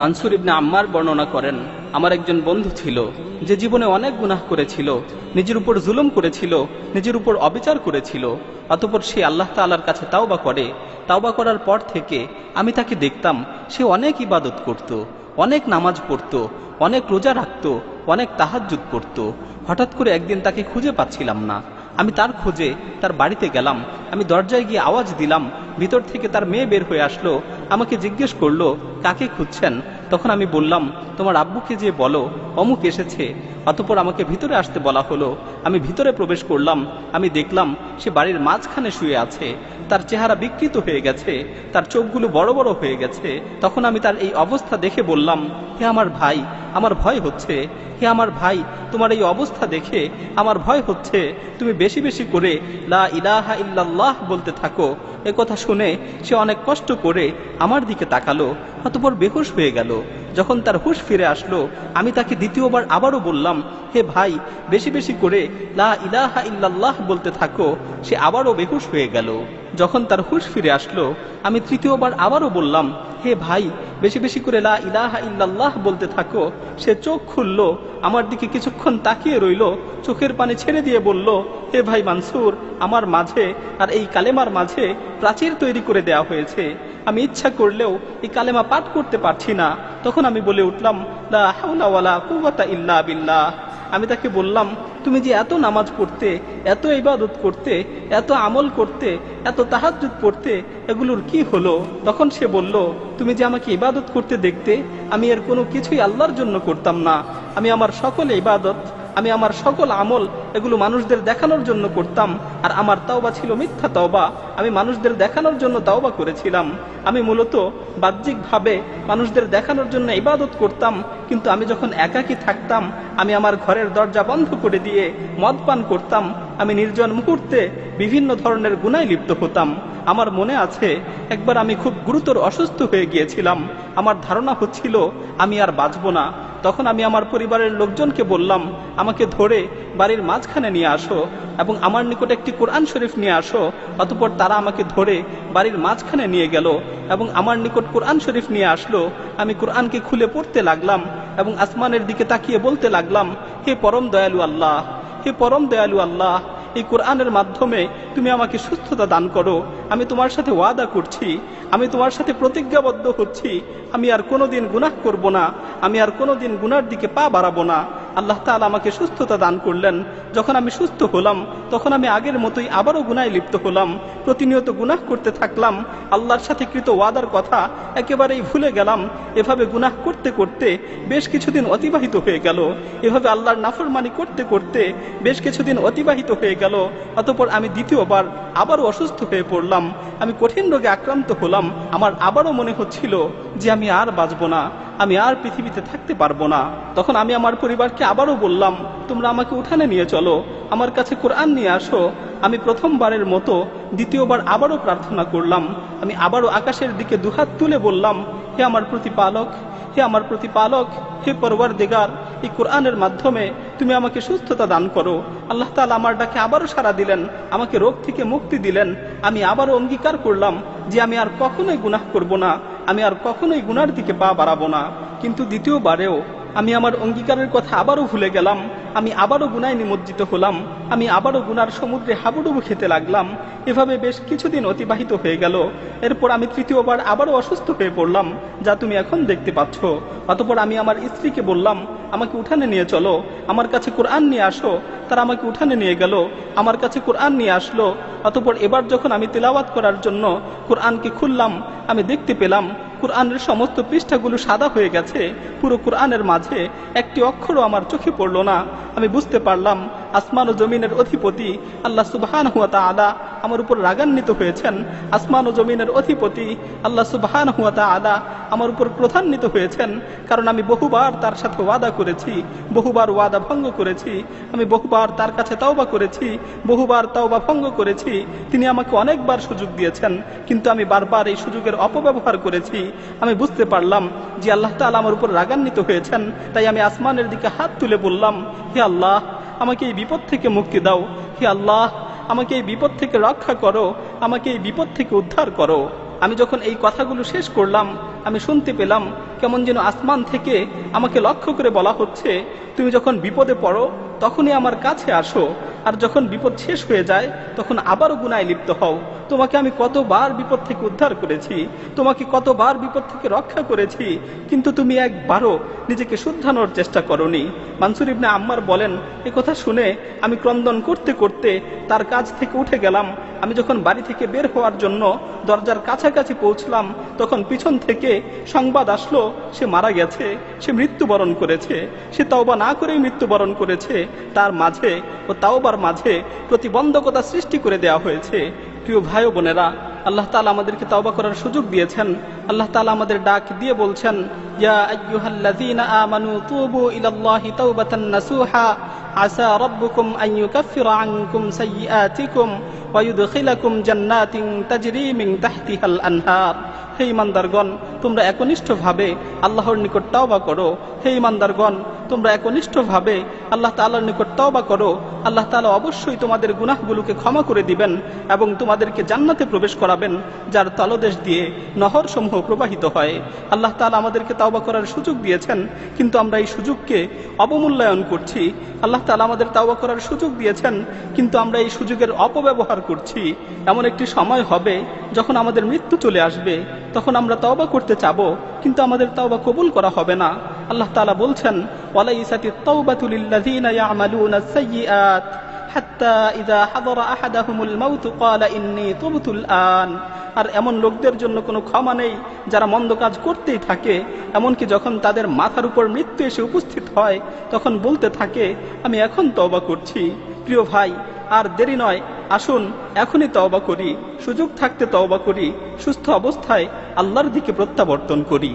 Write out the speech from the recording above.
মানসুর ইবনে আম্মার বর্ণনা করেন, আমার একজন বন্ধু ছিল যে জীবনে অনেক গুনাহ করেছিল, নিজের উপর জুলুম করেছিল, নিজের উপর অবিচার করেছিল। অতঃপর সে আল্লাহ তাআলার কাছে তাওবা করে। তাওবা করার পর থেকে আমি তাকে দেখতাম সে অনেক ইবাদত করত, অনেক নামাজ পড়ত, অনেক রোজা রাখত, অনেক তাহাজ্জুদ পড়ত। হঠাৎ করে একদিন তাকে খুঁজে পাচ্ছিলাম না। আমি তার খোঁজে তার বাড়িতে গেলাম। আমি দরজায় গিয়ে আওয়াজ দিলাম, ভিতর থেকে তার মেয়ে বের হয়ে আসলো। আমাকে জিজ্ঞেস করলো, কাকে খুঁজছেন? তখন আমি বললাম, তোমার আব্বুকে যে বলো অমুক এসেছে। অতঃপর আমাকে ভিতরে আসতে বলা হলো। আমি ভিতরে প্রবেশ করলাম। আমি দেখলাম সে বাড়ির মাঝখানে শুয়ে আছে। তার চেহারা বিকৃত হয়ে গেছে, তার চোখগুলো বড় বড় হয়ে গেছে। তখন আমি তার এই অবস্থা দেখে বললাম, হে আমার ভাই, আমার ভয় হচ্ছে। হে আমার ভাই, তোমার এই অবস্থা দেখে আমার ভয় হচ্ছে। তুমি বেশি বেশি করে লা ইলাহা ইল্লাল্লাহ বলতে থাকো। এ কথা শুনে সে অনেক কষ্ট করে আমার দিকে তাকালো, অতঃপর বেহুশ হয়ে গেল। যখন তার হুঁশ ফিরে আসলো, আমি তাকে দ্বিতীয়বার আবারও বললাম, হে ভাই, বেশি বেশি করে লা ইলাহা ইল্লাল্লাহ বলতে থাকো। সে আবারও বেহুশ হয়ে গেল। যখন তার হুঁশ ফিরে আসলো, আমি তৃতীয়বার আবারও বললাম, হে ভাই, বেশি বেশি করে লা ইলাহা ইল্লাল্লাহ বলতে থাকো। সে চোখ খুলল, আমার দিকে কিছুক্ষণ তাকিয়ে রইল, চোখের পানি ছেড়ে দিয়ে বলল, হে ভাই মানসুর, আমার মাঝে আর এই কালেমার মাঝে প্রাচীর তৈরি করে দেয়া হয়েছে। আমি ইচ্ছা করলেও এই কালেমা পাঠ করতে পারছি না। তখন আমি বলে উঠলাম, লা হাওলা ওয়ালা কুওয়াতা ইল্লা বিল্লাহ। আমি তাকে বললাম, তুমি যে এত নামাজ পড়তে, এত ইবাদত করতে, এত আমল করতে, এত তাহাজ্জুদ পড়তে, এগুলোর কি হলো? তখন সে বলল, তুমি যে আমাকে ইবাদত করতে দেখতে, আমি এর কোনো কিছুই আল্লাহর জন্য করতাম না। আমি আমার সকল ইবাদত, আমি আমার সকল আমল, এগুলো মানুষদের দেখানোর জন্য করতাম। আর আমার তাওবা ছিল মিথ্যা তাওবা। আমি মানুষদের দেখানোর জন্য তাওবা করেছিলাম। আমি মূলত বাহ্যিকভাবে মানুষদের দেখানোর জন্য ইবাদত করতাম। কিন্তু আমি যখন একাকী থাকতাম, আমি আমার ঘরের দরজা বন্ধ করে দিয়ে মদ পান করতাম। আমি নির্জন মুহূর্তে বিভিন্ন ধরনের গুনায় লিপ্ত হতাম। আমার মনে আছে, একবার আমি খুব গুরুতর অসুস্থ হয়ে গিয়েছিলাম। আমার ধারণা হচ্ছিল আমি আর বাঁচব না। তখন আমি আমার পরিবারের লোকজনকে বললাম, আমাকে ধরে বাড়ির মাঝখানে নিয়ে আসো এবং আমার নিকট একটি কোরআন শরীফ নিয়ে আসো। অতঃপর তারা আমাকে ধরে বাড়ির মাঝখানে নিয়ে গেল এবং আমার নিকট কোরআন শরীফ নিয়ে আসলো। আমি কোরআনকে খুলে পড়তে লাগলাম এবং আসমানের দিকে তাকিয়ে বলতে লাগলাম, হে পরম দয়ালু আল্লাহ, হে পরম দয়ালু আল্লাহ, এই কোরআনের মাধ্যমে তুমি আমাকে সুস্থতা দান করো। আমি তোমার সাথে ওয়াদা করছি, আমি তোমার সাথে প্রতিজ্ঞাবদ্ধ হচ্ছি, আমি আর কোনোদিন গুনাহ করব না, আমি আর কোনোদিন গুনার দিকে পা বাড়াবো না। আল্লাহ তাআলা আমাকে সুস্থতা দান করলেন। যখন আমি সুস্থ হলাম, তখন আমি আগের মতোই আবারও গুনায় লিপ্ত হলাম। প্রতিনিয়ত গুনাহ করতে থাকলাম। আল্লাহর সাথে কৃত ওয়াদার কথা একেবারেই ভুলে গেলাম। এভাবে গুনাহ করতে করতে বেশ কিছুদিন অতিবাহিত হয়ে গেল। এভাবে আল্লাহর নাফরমানি করতে করতে বেশ কিছুদিন অতিবাহিত হয়ে গেল। অতঃপর আমি দ্বিতীয়বার আবারও অসুস্থ হয়ে পড়লাম। আমি কঠিন রোগে আক্রান্ত হলাম। আমার আবারও মনে হচ্ছিল যে আমি আর বাঁচব না, আমি আর পৃথিবীতে থাকতে পারবো না। তখন আমি আমার পরিবারকে আবারও বললাম, তোমরা আমাকে উঠানে নিয়ে চলো, আমার কাছে কোরআন নিয়ে আসো। আমি প্রথমবারের মতো দ্বিতীয়বার আবারও প্রার্থনা করলাম। আমি আবারও আকাশের দিকে দুহাত তুলে বললাম, হে আমার প্রতিপালক, হে আমার প্রতিপালক, হে পরওয়ারদিগার, এই কোরআনের মাধ্যমে তুমি আমাকে সুস্থতা দান করো। আল্লাহ তাআলা আমার ডাকে আবারও সাড়া দিলেন, আমাকে রোগ থেকে মুক্তি দিলেন। আমি আবারও অঙ্গীকার করলাম যে আমি আর কখনোই গুনাহ করব না, আমি আর কখনোই গুনার দিকে পা বাড়াবো না। কিন্তু দ্বিতীয়বারেও আমি আমার অঙ্গীকারের কথা আবারও ভুলে গেলাম। আমি আবারও গুনায় নিমজ্জিত হলাম। আমি আবারও গুনার সমুদ্রে হাবুডুবু খেতে লাগলাম। এভাবে বেশ কিছুদিন অতিবাহিত হয়ে গেল। এরপর আমি তৃতীয়বার আবারও অসুস্থ হয়ে পড়লাম, যা তুমি এখন দেখতে পাচ্ছ। অতঃপর আমি আমার স্ত্রীকে বললাম, আমাকে উঠানে নিয়ে চলো, আমার কাছে কোরআন নিয়ে আসো। তারা আমাকে উঠানে নিয়ে গেল, আমার কাছে কোরআন নিয়ে আসলো। অতঃপর এবার যখন আমি তিলাওয়াত করার জন্য কোরআনকে খুললাম, আমি দেখতে পেলাম কোরআনের সমস্ত পৃষ্ঠাগুলো সাদা হয়ে গেছে। পুরো কোরআনের মাঝে একটি অক্ষরও আমার চোখে পড়ল না। আমি বুঝতে পারলাম আসমান ও জমিনের অধিপতি আল্লাহ সুবহানাহু ওয়া তাআলা আমার উপর রাগান্বিত হয়েছেন। আসমান ও জমিনের অধিপতি আল্লাহ সুবহানাহু ওয়া তাআলা আমার উপর ক্রোধান্বিত হয়েছেন, কারণ আমি বহুবার তার সাথে ওয়াদা করেছি, বহুবার ওয়াদা ভঙ্গ করেছি। আমি বহুবার তার কাছে তাওবা করেছি, বহুবার তাওবা ভঙ্গ করেছি। তিনি আমাকে অনেকবার সুযোগ দিয়েছেন, কিন্তু আমি বারবার এই সুযোগের অপব্যবহার করেছি। আমি বুঝতে পারলাম যে আল্লাহ তাআলা আমার উপর রাগান্বিত হয়েছেন। তাই আমি আসমানের দিকে হাত তুলে বললাম, হে আল্লাহ, আমাকে এই বিপদ থেকে মুক্তি দাও। হে আল্লাহ, আমাকে এই বিপদ থেকে রক্ষা করো, আমাকে এই বিপদ থেকে উদ্ধার করো। আমি যখন এই কথাগুলো শেষ করলাম, আমি শুনতে পেলাম কেমন যেন আসমান থেকে আমাকে লক্ষ্য করে বলা হচ্ছে, তুমি যখন বিপদে পড়ো তখনই আমার কাছে আসো, আর যখন বিপদ শেষ হয়ে যায় তখন আবারও গুনায় লিপ্ত হও। তোমাকে আমি কতবার বিপদ থেকে উদ্ধার করেছি, তোমাকে কতবার বিপদ থেকে রক্ষা করেছি, কিন্তু তুমি একবারও নিজেকে শুধরানোর চেষ্টা করনি। মানসুর ইবনে আম্মার বলেন, এ কথা শুনে আমি ক্রন্দন করতে করতে তার কাছ থেকে উঠে গেলাম। আমি যখন বাড়ি থেকে বের হওয়ার জন্য দরজার কাছাকাছি পৌঁছলাম তখন পিছন থেকে সংবাদ আসলো সে মারা গেছে, সে মৃত্যুবরণ করেছে। সে তাওবা না করেই মৃত্যুবরণ করেছে। তার মাঝে ও তাওবার মাঝে প্রতিবন্ধকতা সৃষ্টি করে দেওয়া হয়েছে। প্রিয় ভাই ও বোনেরা, আল্লাহ তাআলা আমাদেরকে তাওবা করার সুযোগ দিয়েছেন। আল্লাহ তাআলা আমাদের ডাক দিয়ে বলছেন, ইয়া আইয়ুহাল্লাযীনা আমানু তুবু ইলাল্লাহি তাওবাতান নাসুহা আসা রাব্বুকুম আন ইউকাফফিরা আনকুম সাইয়্যাতিকুম ওয়া ইউদখিলাকুম জান্নাতিন তাজরি মিন তাহতিহাল আনহার। হে ঈমানদারগণ, তোমরা একনিষ্ঠভাবে আল্লাহর নিকট তাওবা করো। হে ঈমানদারগণ, তোমরা একনিষ্ঠভাবে আল্লাহ তাআলার নিকট তাওবা করো। আল্লাহ তাআলা অবশ্যই তোমাদের গুনাহগুলোকে ক্ষমা করে দিবেন এবং তোমাদেরকে জান্নাতে প্রবেশ করাবেন, যার তলদেশ দিয়ে নহরসমূহ প্রবাহিত হয়। আল্লাহ তাআলা আমাদেরকে তাওবা করার সুযোগ দিয়েছেন, কিন্তু আমরা এই সুযোগকে অবমূল্যায়ন করছি। আল্লাহ তাআলা আমাদের তাওবা করার সুযোগ দিয়েছেন, কিন্তু আমরা এই সুযোগের অপব্যবহার করছি। এমন একটি সময় হবে যখন আমাদের মৃত্যু চলে আসবে, তখন আমরা তাওবা করতে চাবো, কিন্তু আমাদের তাওবা কবুল করা হবে না। আল্লাহ তাআলা বলছেন, ওয়ালাইসাতিত তাওবাতু লিল্লাযীনা ইয়ামালুনাস সাইয়্যাত হাত্তা ইযা হাদারা আহাদাহুমুল মাউত ক্বালা ইন্নী তুবতুল আন। আর এমন লোকদের জন্য কোনো ক্ষমা নেই যারা মন্দ কাজ করতেই থাকে, এমনকি যখন তাদের মাথার উপর মৃত্যু এসে উপস্থিত হয় তখন বলতে থাকে, আমি এখন তওবা করছি। প্রিয় ভাই, আর দেরি নয়, আসুন এখনই তওবা করি, সুযোগ থাকতে তওবা করি, সুস্থ অবস্থায় আল্লাহর দিকে প্রত্যাবর্তন করি।